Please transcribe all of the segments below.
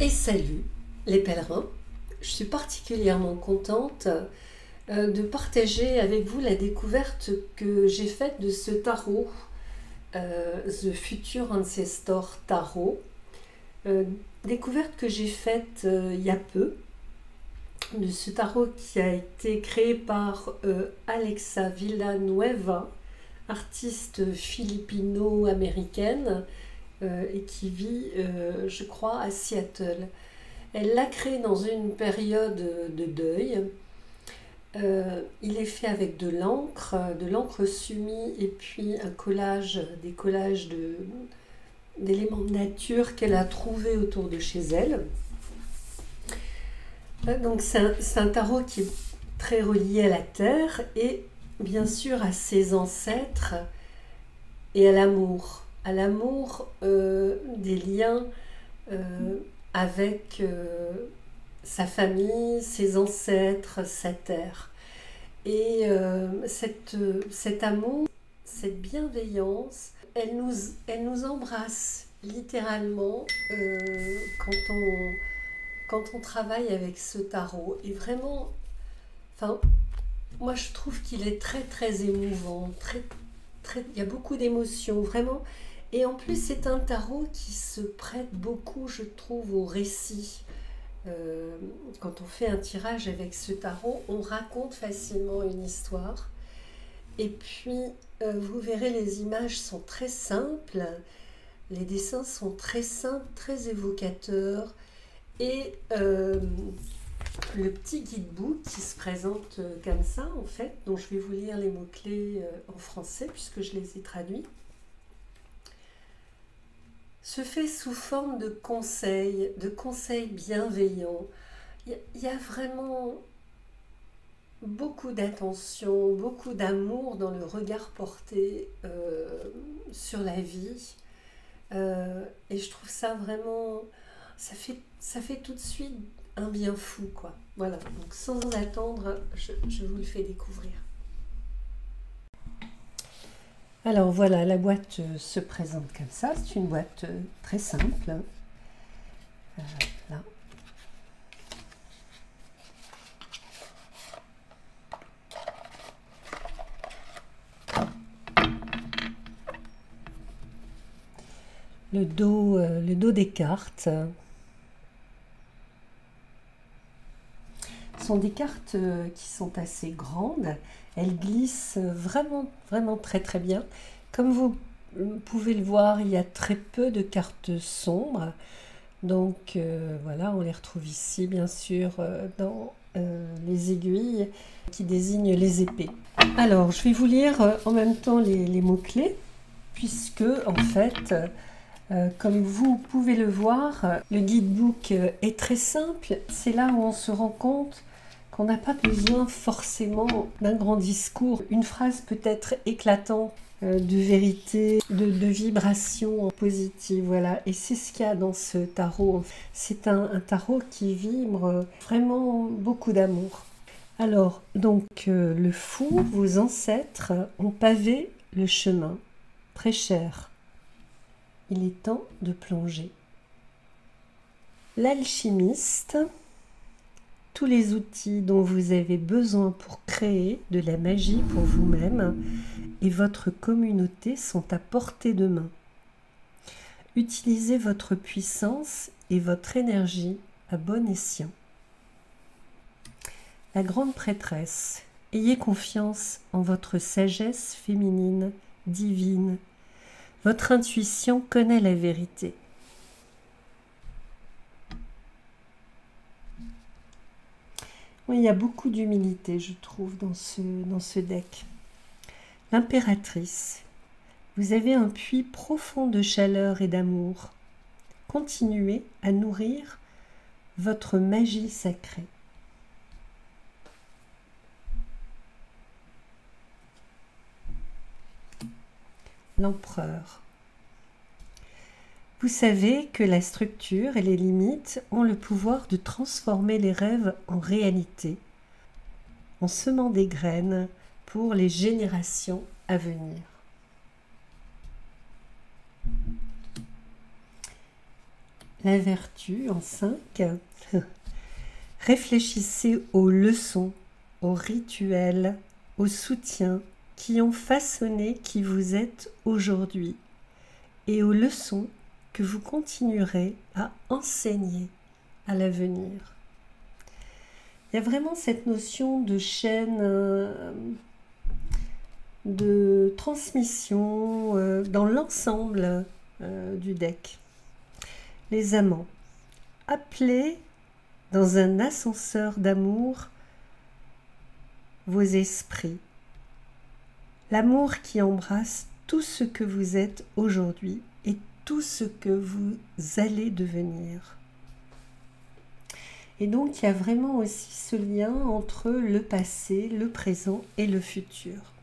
Et salut les pèlerins, je suis particulièrement contente de partager avec vous la découverte que j'ai faite de ce tarot, The Future Ancestor Tarot, euh, découverte que j'ai faite il y a peu, de ce tarot qui a été créé par Alexa Villanueva, artiste philippino-américaine et qui vit, je crois, à Seattle. Elle l'a créé dans une période de deuil. Il est fait avec de l'encre sumi et puis des collages d'éléments de nature qu'elle a trouvés autour de chez elle. Donc c'est un tarot qui est très relié à la terre et bien sûr à ses ancêtres et à l'amour des liens avec sa famille, ses ancêtres, sa terre. Et cet amour, cette bienveillance, elle nous embrasse littéralement quand on travaille avec ce tarot. Et vraiment, enfin, moi je trouve qu'il est très très émouvant, il y a beaucoup d'émotions, vraiment. Et en plus, c'est un tarot qui se prête beaucoup, je trouve, au récit. Quand on fait un tirage avec ce tarot, on raconte facilement une histoire. Et puis, vous verrez, les images sont très simples, les dessins sont très simples, très évocateurs. Et le petit guidebook qui se présente comme ça, en fait, dont je vais vous lire les mots-clés en français, puisque je les ai traduits, se fait sous forme de conseils bienveillants. Il y a vraiment beaucoup d'attention, beaucoup d'amour dans le regard porté sur la vie. Et je trouve ça vraiment... ça fait tout de suite un bien fou, quoi. Voilà, donc sans attendre, je vous le fais découvrir. Alors voilà, la boîte se présente comme ça. C'est une boîte très simple. Là. Le dos des cartes sont des cartes qui sont assez grandes. Elles glissent vraiment, vraiment très très bien. Comme vous pouvez le voir, il y a très peu de cartes sombres. Donc voilà, on les retrouve ici, bien sûr, dans les aiguilles qui désignent les épées. Alors, je vais vous lire en même temps les mots-clés, puisque, en fait, comme vous pouvez le voir, le guidebook est très simple. C'est là où on se rend compte qu'on n'a pas besoin forcément d'un grand discours. Une phrase peut être éclatante de vérité, de vibration positive, voilà. Et c'est ce qu'il y a dans ce tarot. C'est un tarot qui vibre vraiment beaucoup d'amour. Alors, donc, le fou, vos ancêtres ont pavé le chemin, très cher. Il est temps de plonger. L'alchimiste, tous les outils dont vous avez besoin pour créer de la magie pour vous-même et votre communauté sont à portée de main. Utilisez votre puissance et votre énergie à bon escient. La grande prêtresse, ayez confiance en votre sagesse féminine, divine. Votre intuition connaît la vérité. Oui, il y a beaucoup d'humilité, je trouve, dans ce deck. L'impératrice, vous avez un puits profond de chaleur et d'amour. Continuez à nourrir votre magie sacrée. L'empereur. Vous savez que la structure et les limites ont le pouvoir de transformer les rêves en réalité, en semant des graines pour les générations à venir. la vertu en 5. Réfléchissez aux leçons, aux rituels, aux soutiens qui ont façonné qui vous êtes aujourd'hui et aux leçons que vous continuerez à enseigner à l'avenir. Il y a vraiment cette notion de chaîne de transmission dans l'ensemble du deck. Les amants, appelez dans un ascenseur d'amour vos esprits. L'amour qui embrasse tout ce que vous êtes aujourd'hui et tout ce que vous allez devenir. Et donc, il y a vraiment aussi ce lien entre le passé, le présent et le futur.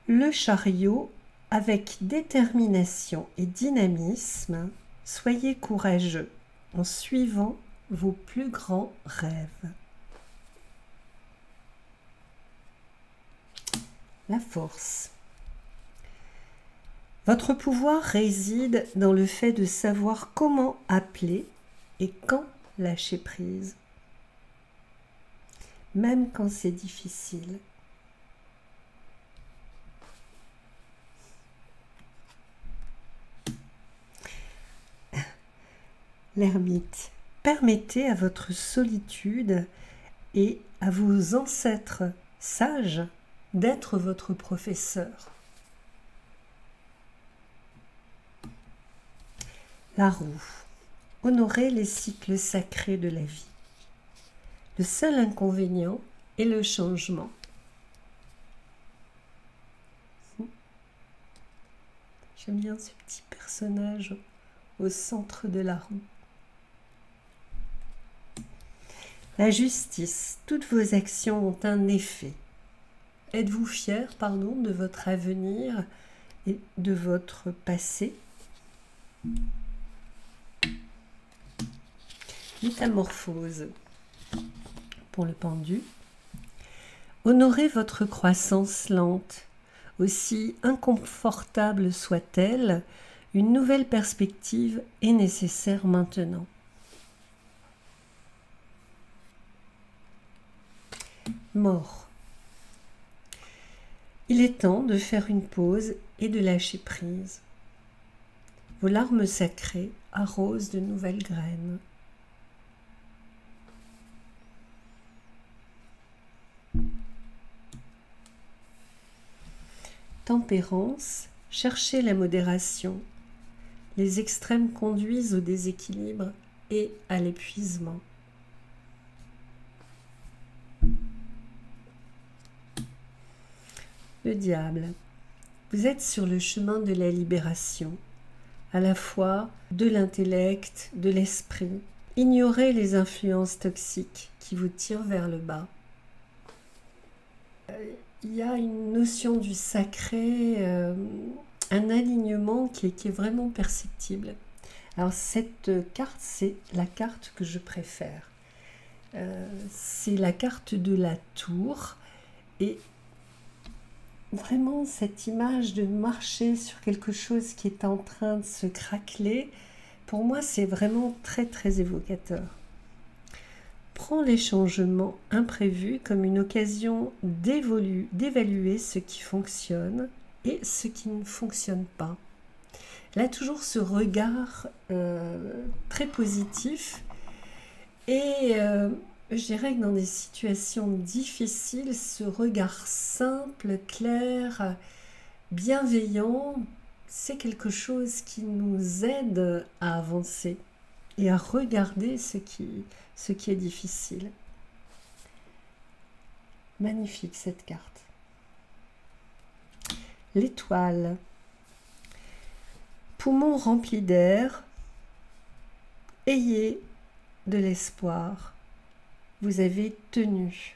Le chariot, avec détermination et dynamisme, soyez courageux en suivant vos plus grands rêves. La force. Votre pouvoir réside dans le fait de savoir comment appeler et quand lâcher prise, même quand c'est difficile. L'ermite, permettez à votre solitude et à vos ancêtres sages d'être votre professeur. La roue, honorez les cycles sacrés de la vie. Le seul inconvénient est le changement. J'aime bien ce petit personnage au centre de la roue. La justice, toutes vos actions ont un effet. Êtes-vous fier, pardon, de votre avenir et de votre passé? Métamorphose. Pour le pendu, honorez votre croissance lente. Aussi inconfortable soit-elle, une nouvelle perspective est nécessaire maintenant. Mort. Il est temps de faire une pause et de lâcher prise. Vos larmes sacrées arrosent de nouvelles graines. Tempérance, cherchez la modération. Les extrêmes conduisent au déséquilibre et à l'épuisement. Le diable, vous êtes sur le chemin de la libération, à la fois de l'intellect, de l'esprit. Ignorez les influences toxiques qui vous tirent vers le bas. Il y a une notion du sacré, un alignement qui est vraiment perceptible. Alors cette carte, c'est la carte que je préfère. C'est la carte de la tour et vraiment cette image de marcher sur quelque chose qui est en train de se craqueler, pour moi c'est vraiment très très évocateur. Prends les changements imprévus comme une occasion d'évaluer ce qui fonctionne et ce qui ne fonctionne pas. Là, toujours ce regard très positif et je dirais que dans des situations difficiles, ce regard simple, clair, bienveillant, c'est quelque chose qui nous aide à avancer et à regarder ce qui est difficile. Magnifique cette carte. L'étoile. Poumons remplis d'air, ayez de l'espoir. Vous avez tenu.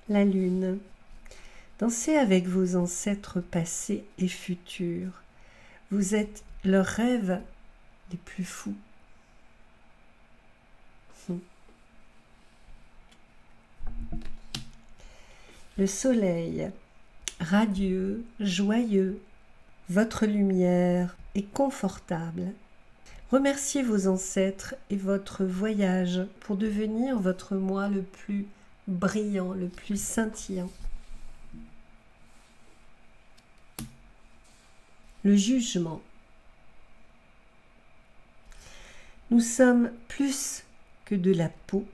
La lune. Dansez avec vos ancêtres passés et futurs. Vous êtes leurs rêves les plus fous. Le soleil. radieux, joyeux. Votre lumière est confortable. Remerciez vos ancêtres et votre voyage pour devenir votre moi le plus brillant, le plus scintillant. Le jugement. Nous sommes plus que de la peau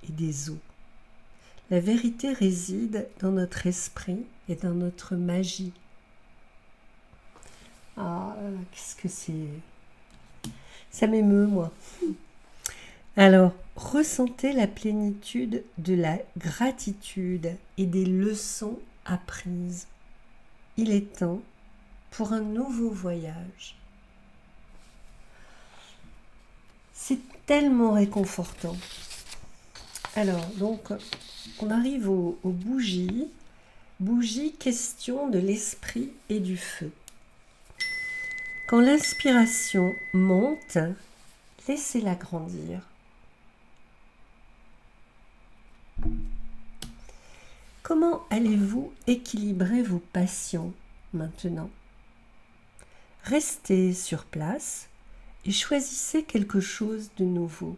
et des os. La vérité réside dans notre esprit et dans notre magie. Ah, qu'est-ce que c'est? Ça m'émeut, moi. Alors, ressentez la plénitude de la gratitude et des leçons apprises. Il est temps pour un nouveau voyage. C'est tellement réconfortant. Alors, donc, on arrive aux bougies. Bougie, question de l'esprit et du feu. Quand l'inspiration monte, laissez-la grandir. Comment allez-vous équilibrer vos passions maintenant? Restez sur place et choisissez quelque chose de nouveau.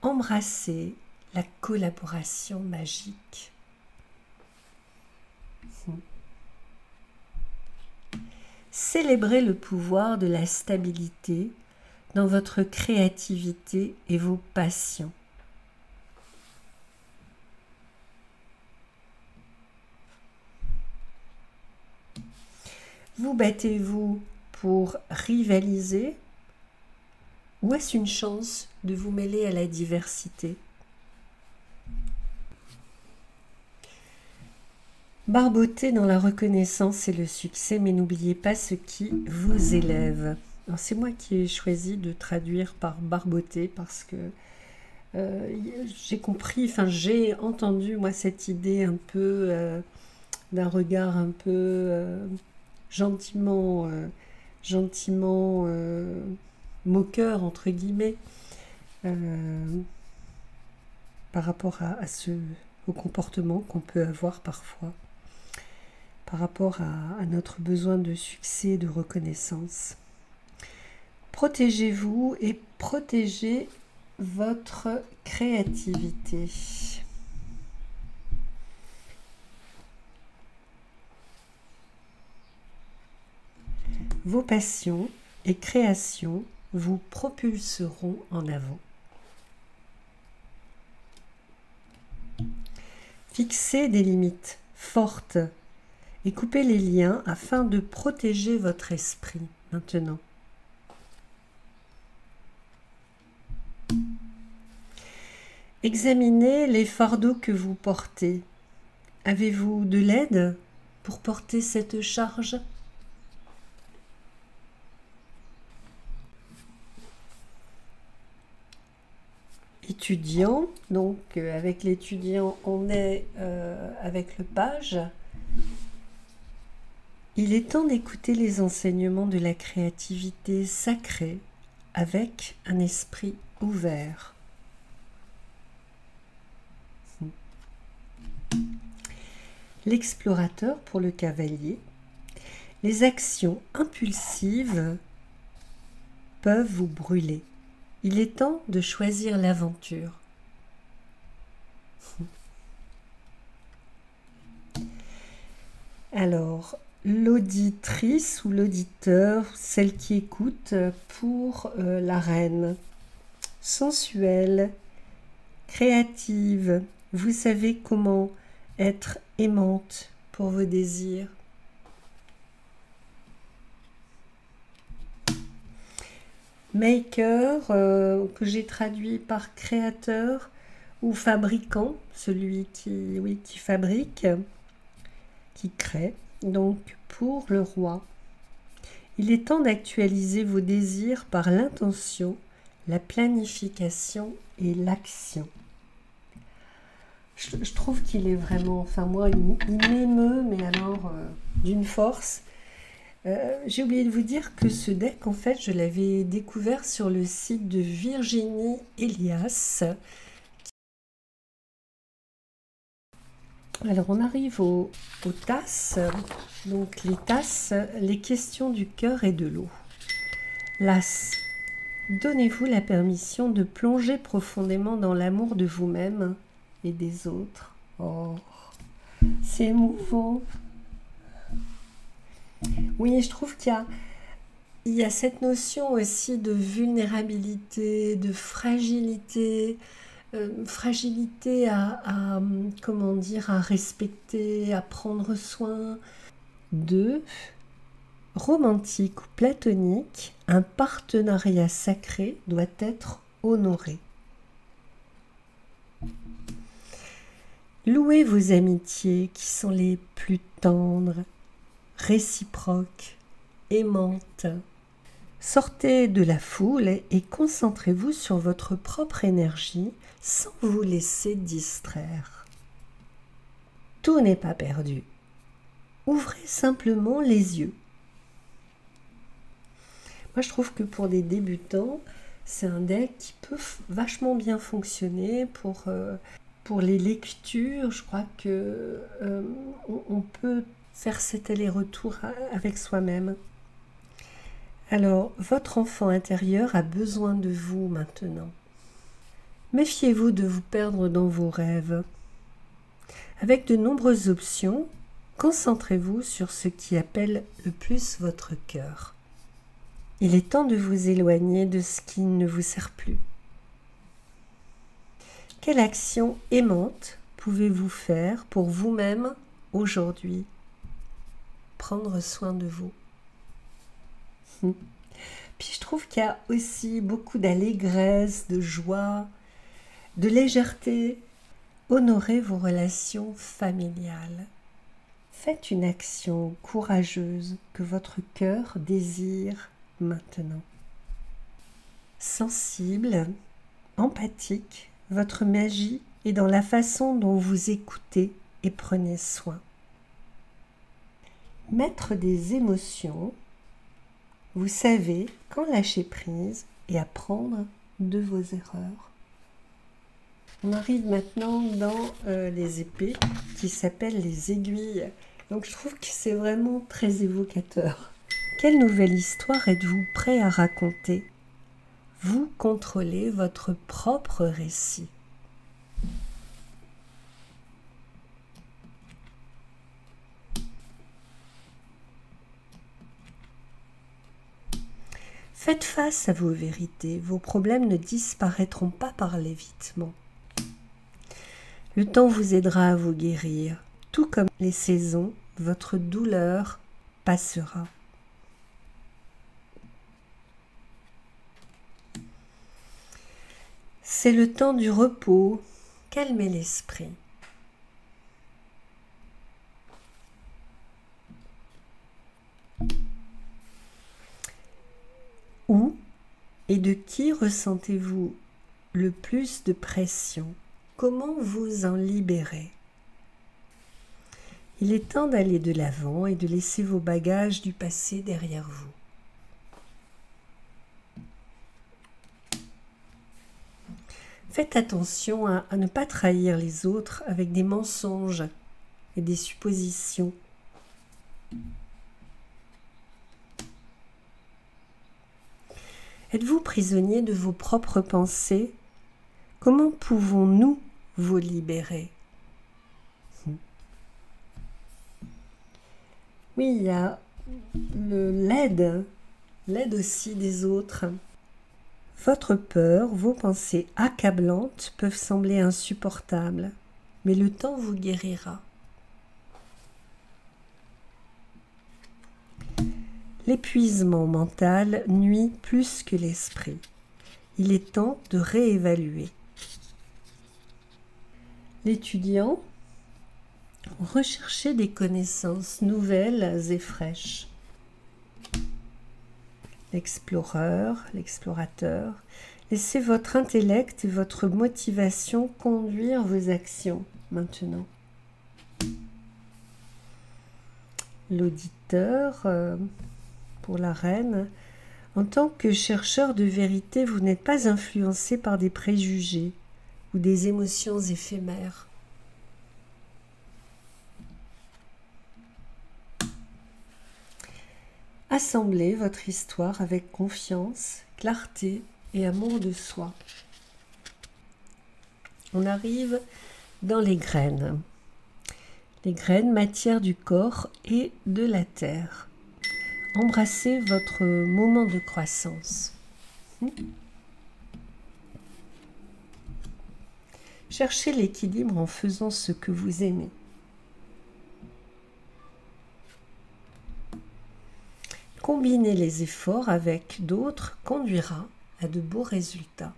Embrassez la collaboration magique. Célébrez le pouvoir de la stabilité dans votre créativité et vos passions. Vous battez-vous pour rivaliser ou est-ce une chance de vous mêler à la diversité? Barbotez dans la reconnaissance et le succès, mais n'oubliez pas ce qui vous élève. C'est moi qui ai choisi de traduire par barboter parce que j'ai compris, enfin j'ai entendu moi cette idée un peu d'un regard un peu gentiment moqueur entre guillemets par rapport au comportement qu'on peut avoir parfois, par rapport à notre besoin de succès, de reconnaissance. Protégez-vous et protégez votre créativité. Vos passions et créations vous propulseront en avant. Fixez des limites fortes et coupez les liens afin de protéger votre esprit maintenant. Examinez les fardeaux que vous portez. Avez-vous de l'aide pour porter cette charge? Étudiant, donc avec l'étudiant, on est avec le page. Il est temps d'écouter les enseignements de la créativité sacrée avec un esprit ouvert. L'explorateur pour le cavalier. Les actions impulsives peuvent vous brûler. Il est temps de choisir l'aventure. Alors, l'auditrice ou l'auditeur, celle qui écoute pour la reine. Sensuelle, créative, vous savez comment être aimante pour vos désirs. Maker, que j'ai traduit par créateur ou fabricant, celui qui fabrique, qui crée. Donc pour le roi, il est temps d'actualiser vos désirs par l'intention, la planification et l'action. Je trouve qu'il est vraiment, enfin moi, il m'émeut, mais alors d'une force. J'ai oublié de vous dire que ce deck, en fait, je l'avais découvert sur le site de Virginie Elias, Alors, on arrive aux tasses. Donc, les tasses, les questions du cœur et de l'eau. L'as. Donnez-vous la permission de plonger profondément dans l'amour de vous-même et des autres. Oh, c'est émouvant. Oui, je trouve qu'il y a cette notion aussi de vulnérabilité, de fragilité, fragilité comment dire, à respecter, à prendre soin. De romantique ou platonique, un partenariat sacré doit être honoré. Louez vos amitiés qui sont les plus tendres, réciproques, aimantes. Sortez de la foule et concentrez-vous sur votre propre énergie sans vous laisser distraire. Tout n'est pas perdu. Ouvrez simplement les yeux. Moi, je trouve que pour des débutants, c'est un deck qui peut vachement bien fonctionner pour les lectures. Je crois que on peut faire cet aller-retour avec soi-même. Alors, votre enfant intérieur a besoin de vous maintenant. Méfiez-vous de vous perdre dans vos rêves. Avec de nombreuses options, concentrez-vous sur ce qui appelle le plus votre cœur. Il est temps de vous éloigner de ce qui ne vous sert plus. Quelle action aimante pouvez-vous faire pour vous-même aujourd'hui? Prendre soin de vous. Puis je trouve qu'il y a aussi beaucoup d'allégresse, de joie, de légèreté. Honorez vos relations familiales. Faites une action courageuse que votre cœur désire maintenant. Sensible, empathique, votre magie est dans la façon dont vous écoutez et prenez soin. Maître des émotions, vous savez quand lâcher prise et apprendre de vos erreurs. On arrive maintenant dans les épées qui s'appellent les aiguilles. Donc je trouve que c'est vraiment très évocateur. Quelle nouvelle histoire êtes-vous prêt à raconter? Vous contrôlez votre propre récit. Faites face à vos vérités. Vos problèmes ne disparaîtront pas par l'évitement. Le temps vous aidera à vous guérir. Tout comme les saisons, votre douleur passera. C'est le temps du repos. Calmez l'esprit. Où et de qui ressentez-vous le plus de pression? Comment vous en libérer? Il est temps d'aller de l'avant et de laisser vos bagages du passé derrière vous. Faites attention à ne pas trahir les autres avec des mensonges et des suppositions. Êtes-vous prisonnier de vos propres pensées? Comment pouvons-nous vous libérer? Oui, il y a l'aide aussi des autres. Votre peur, vos pensées accablantes peuvent sembler insupportables, mais le temps vous guérira. L'épuisement mental nuit plus que l'esprit. Il est temps de réévaluer. L'étudiant, recherchez des connaissances nouvelles et fraîches. L'explorateur, laissez votre intellect et votre motivation conduire vos actions maintenant. L'auditeur, pour la reine, en tant que chercheur de vérité, vous n'êtes pas influencé par des préjugés ou des émotions éphémères. assemblez votre histoire avec confiance, clarté et amour de soi. On arrive dans les graines. Les graines, matière du corps et de la terre. Embrassez votre moment de croissance. Cherchez l'équilibre en faisant ce que vous aimez. Combiner les efforts avec d'autres conduira à de beaux résultats.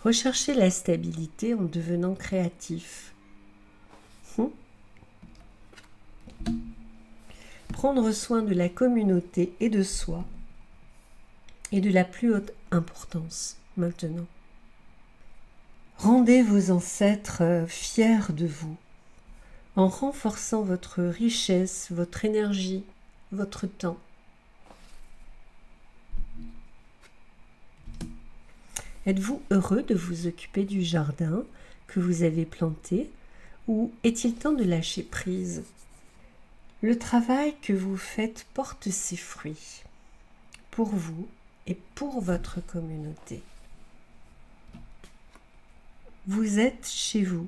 Recherchez la stabilité en devenant créatif. Prendre soin de la communauté et de soi est de la plus haute importance maintenant. Rendez vos ancêtres fiers de vous en renforçant votre richesse, votre énergie, votre temps. Êtes-vous heureux de vous occuper du jardin que vous avez planté ou est-il temps de lâcher prise? Le travail que vous faites porte ses fruits pour vous et pour votre communauté. Vous êtes chez vous.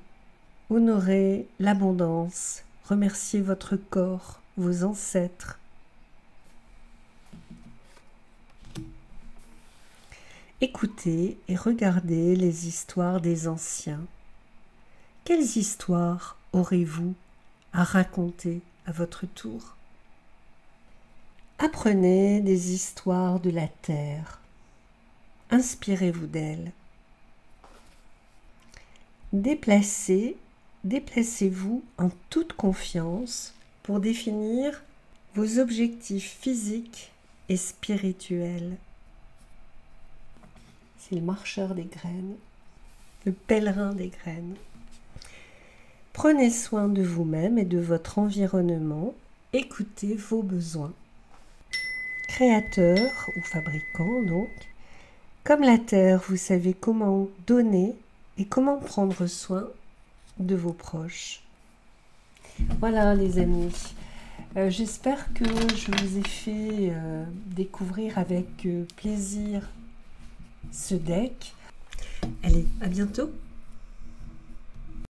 Honorez l'abondance. Remerciez votre corps, vos ancêtres. Écoutez et regardez les histoires des anciens. Quelles histoires aurez-vous à raconter à votre tour? Apprenez des histoires de la terre. Inspirez-vous d'elles. Déplacez-vous en toute confiance pour définir vos objectifs physiques et spirituels. C'est le marcheur des graines, le pèlerin des graines. Prenez soin de vous-même et de votre environnement. Écoutez vos besoins. Créateur ou fabricant donc, comme la terre, vous savez comment donner et comment prendre soin de vos proches. Voilà les amis, j'espère que je vous ai fait découvrir avec plaisir ce deck. Allez, à bientôt.